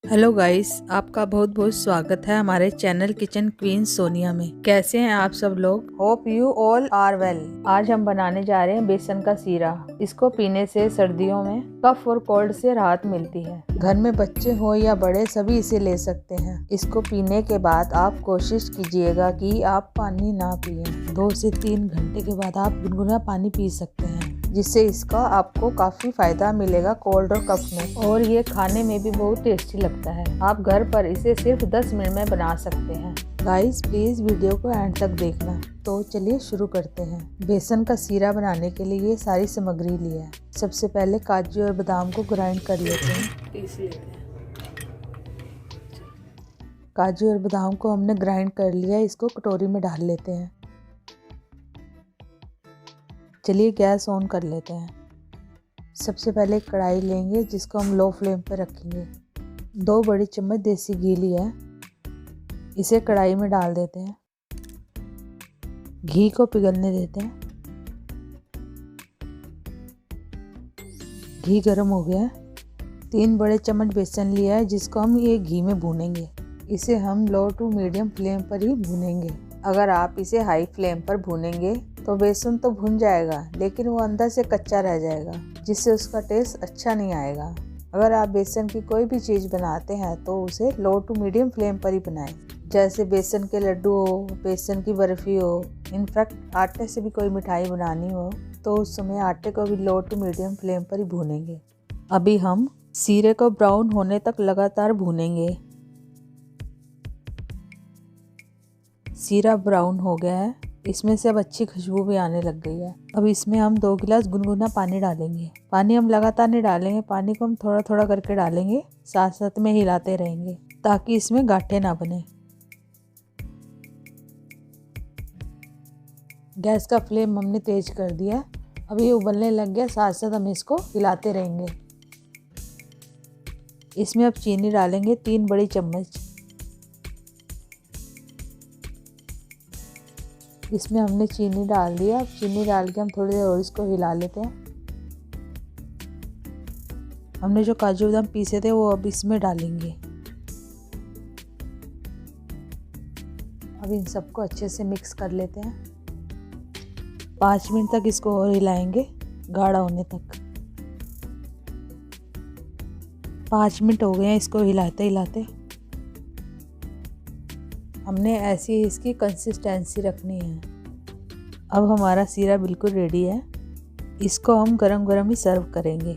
Hello guys, आपका बहुत बहुत स्वागत है हमारे चैनल किचन क्वीन सोनिया में। कैसे हैं आप सब लोग? Hope you all are well. आज हम बनाने जा रहे हैं बेसन का सीरा। इसको पीने से सर्दियों में कफ और कोल्ड से राहत मिलती है। घर में बच्चे हो या बड़े, सभी इसे ले सकते हैं। इसको पीने के बाद आप कोशिश कीजिएगा कि आप पानी ना पिएं। 2 से 3 घंटे के बाद आप गुनगुना पानी पी सकते हैं, जिससे इसका आपको काफी फायदा मिलेगा कोल्ड और कफ में। और ये खाने में भी बहुत टेस्टी लगता है। आप घर पर इसे सिर्फ 10 मिनट में बना सकते हैं। गाइस प्लीज वीडियो को एंड तक देखना। तो चलिए शुरू करते हैं। बेसन का सीरा बनाने के लिए ये सारी सामग्री ली है। सबसे पहले काजू और बादाम को ग्राइंड कर लेते हैं। पीस लेते हैं। काजू और बादाम को हमने ग्राइंड कर लिया, इसको कटोरी में डाल लेते हैं। चलिए गैस ऑन कर लेते हैं। सबसे पहले कढ़ाई लेंगे, जिसको हम लो फ्लेम पर रखेंगे। 2 बड़ी चम्मच देसी घी लिया है, इसे कढ़ाई में डाल देते हैं। घी को पिघलने देते हैं। घी गर्म हो गया है। 3 बड़े चम्मच बेसन लिया है, जिसको हम ये घी में भूनेंगे। इसे हम लो टू मीडियम फ्लेम पर ही भूनेंगे। अगर आप इसे हाई फ्लेम पर भूनेंगे तो बेसन तो भुन जाएगा, लेकिन वो अंदर से कच्चा रह जाएगा, जिससे उसका टेस्ट अच्छा नहीं आएगा। अगर आप बेसन की कोई भी चीज़ बनाते हैं तो उसे लो टू मीडियम फ्लेम पर ही बनाएं। जैसे बेसन के लड्डू हो, बेसन की बर्फ़ी हो, इनफैक्ट आटे से भी कोई मिठाई बनानी हो तो उस समय आटे को भी लो टू मीडियम फ्लेम पर ही भूनेंगे। अभी हम सीरे को ब्राउन होने तक लगातार भूनेंगे। सीरा ब्राउन हो गया है, इसमें से अब अच्छी खुशबू भी आने लग गई है। अब इसमें हम 2 गिलास गुनगुना पानी डालेंगे। पानी हम लगातार नहीं डालेंगे, पानी को हम थोड़ा थोड़ा करके डालेंगे, साथ साथ में हिलाते रहेंगे ताकि इसमें गांठें ना बने। गैस का फ्लेम हमने तेज कर दिया। अब ये उबलने लग गया, साथ साथ हम इसको हिलाते रहेंगे। इसमें अब चीनी डालेंगे, 3 बड़ी चम्मच। इसमें हमने चीनी डाल दिया। अब चीनी डाल के हम थोड़ी देर और इसको हिला लेते हैं। हमने जो काजू बादाम पीसे थे वो अब इसमें डालेंगे। अब इन सबको अच्छे से मिक्स कर लेते हैं। 5 मिनट तक इसको और हिलाएंगे, गाढ़ा होने तक। 5 मिनट हो गए हैं इसको हिलाते हिलाते। हमने ऐसी इसकी कंसिस्टेंसी रखनी है। अब हमारा सीरा बिल्कुल रेडी है। इसको हम गरम गरम ही सर्व करेंगे।